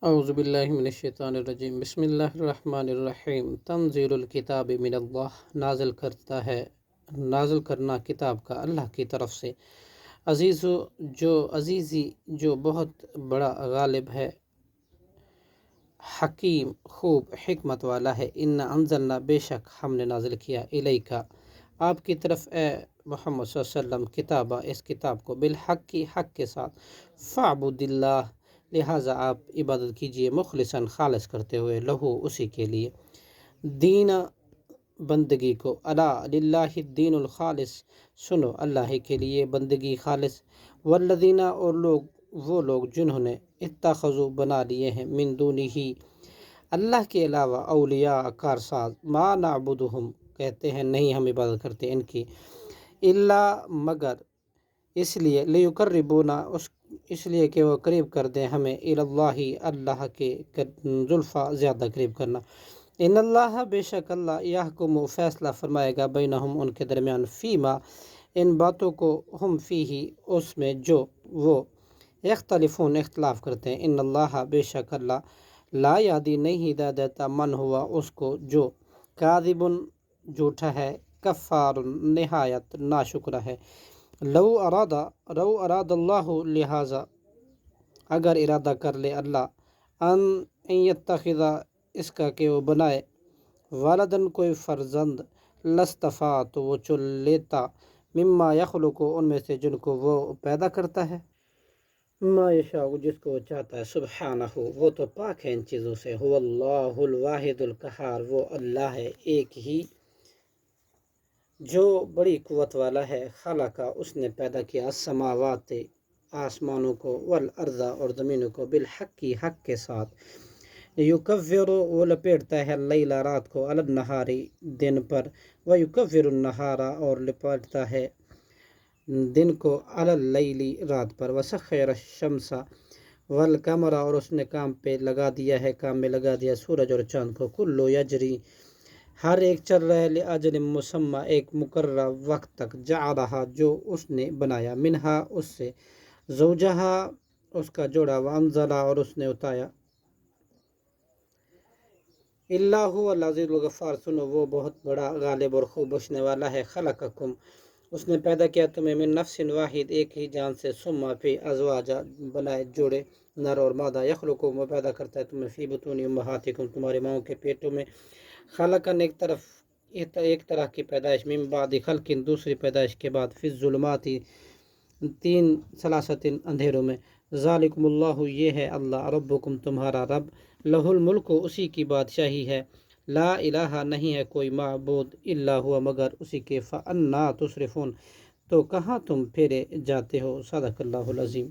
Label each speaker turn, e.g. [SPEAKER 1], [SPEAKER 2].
[SPEAKER 1] اعوذ باللہ من الشیطان الرجیم، بسم اللہ الرحمن الرحیم۔ تنزیل الکتاب من اللہ، نازل کرنا کتاب کا اللہ کی طرف سے۔ عزیزی جو بہت بڑا غالب ہے، حکیم خوب حکمت والا ہے۔ ان انزلنا، بے شک ہم نے نازل کیا، الیکا آپ کی طرف اے محمد صلی اللہ علیہ وسلم، کتابہ اس کتاب کو، بالحق کی حق کے ساتھ، فاعبد اللہ لہٰذا آپ عبادت کیجئے، مخلصاً خالص کرتے ہوئے، لہو اسی کے لیے، دین بندگی کو، الا للہ الدین الخالص سنو اللہ کے لیے بندگی خالص، والذین اور وہ لوگ جنہوں نے اتخذوا بنا لیے ہیں، من دونہ اللہ کے علاوہ، اولیاء کارساز، ما نعبدہم کہتے ہیں نہیں ہم عبادت کرتے ان کی، الا مگر اس لیے، لیقربونا اس لیے کہ وہ قریب کر دیں ہمیں، اللہ اللہ کے زلفیٰ زیادہ قریب کرنا۔ ان اللہ بے شک اللہ، یحکم فیصلہ فرمائے گا، بینہم ان کے درمیان، فیما ان باتوں کو، ہم فیہ اس میں جو وہ، یختلفون اختلاف کرتے ہیں، ان اللہ بے شک اللہ، لا یہدی نہیں ہدایت دیتا، من ہوا اس کو جو، کاذب جھوٹا ہے، کفار نہایت ناشکرہ ہے، لو اراد اللہ لہذا اگر ارادہ کر لے اللہ، ان یتخذ اس کا کہ وہ بنائے، ولدن کوئی فرزند، لاصطفیٰ تو وہ چن لیتا، مما یخلق ان میں سے جن کو وہ پیدا کرتا ہے، ما یشاء جس کو وہ چاہتا ہے، سبحانہ وہ تو پاک ہے ان چیزوں سے، هو اللہ الواحد القہار وہ اللہ ہے ایک ہی جو بڑی قوت والا ہے، خلقہ اس نے پیدا کیا، السماوات آسمانوں کو، والارض اور زمینوں کو، بالحق کی حق کے ساتھ، یکور وہ لپیٹتا ہے، اللیل رات کو، علی النہار دن پر، ویکور النہار اور لپیٹتا ہے دن کو، علی اللیل رات پر، وسخر الشمس والقمر اور اس نے کام میں لگا دیا سورج اور چاند کو، کلو یجری ہر ایک چل رہا ہے، لأجل مسمى ایک مقررہ وقت تک، جعلہا جو اس نے بنایا، منہا اس سے، زوجہا اس کا جوڑا، وانزلہ اور اس نے اتایا، اللہ هو العزیز الغفار سنو وہ بہت بڑا غالب اور خوب بخشنے والا ہے، خلقکم اس نے پیدا کیا تمہیں، من نفس واحد ایک ہی جان سے، ثم پھر ازواجا بنائے جوڑے، نر اور مادہ، یخلقکم وہ پیدا کرتا ہے تمہیں، فی بطون امہاتکم تمہاری ماؤں کے پیٹوں میں، خلقن ایک طرح کی پیدائش، من بعد خلق دوسری پیدائش کے بعد، فی الظلمات تین ثلاثت اندھیروں میں، ذالکم اللہ یہ ہے اللہ، ربکم تمہارا رب، لہ الملک اسی کی بادشاہی ہے، لا الہ نہیں ہے کوئی معبود الا ہوا مگر اسی کے، فانا تصرفون تو کہاں تم پھیرے جاتے ہو، صدق اللہ العظیم۔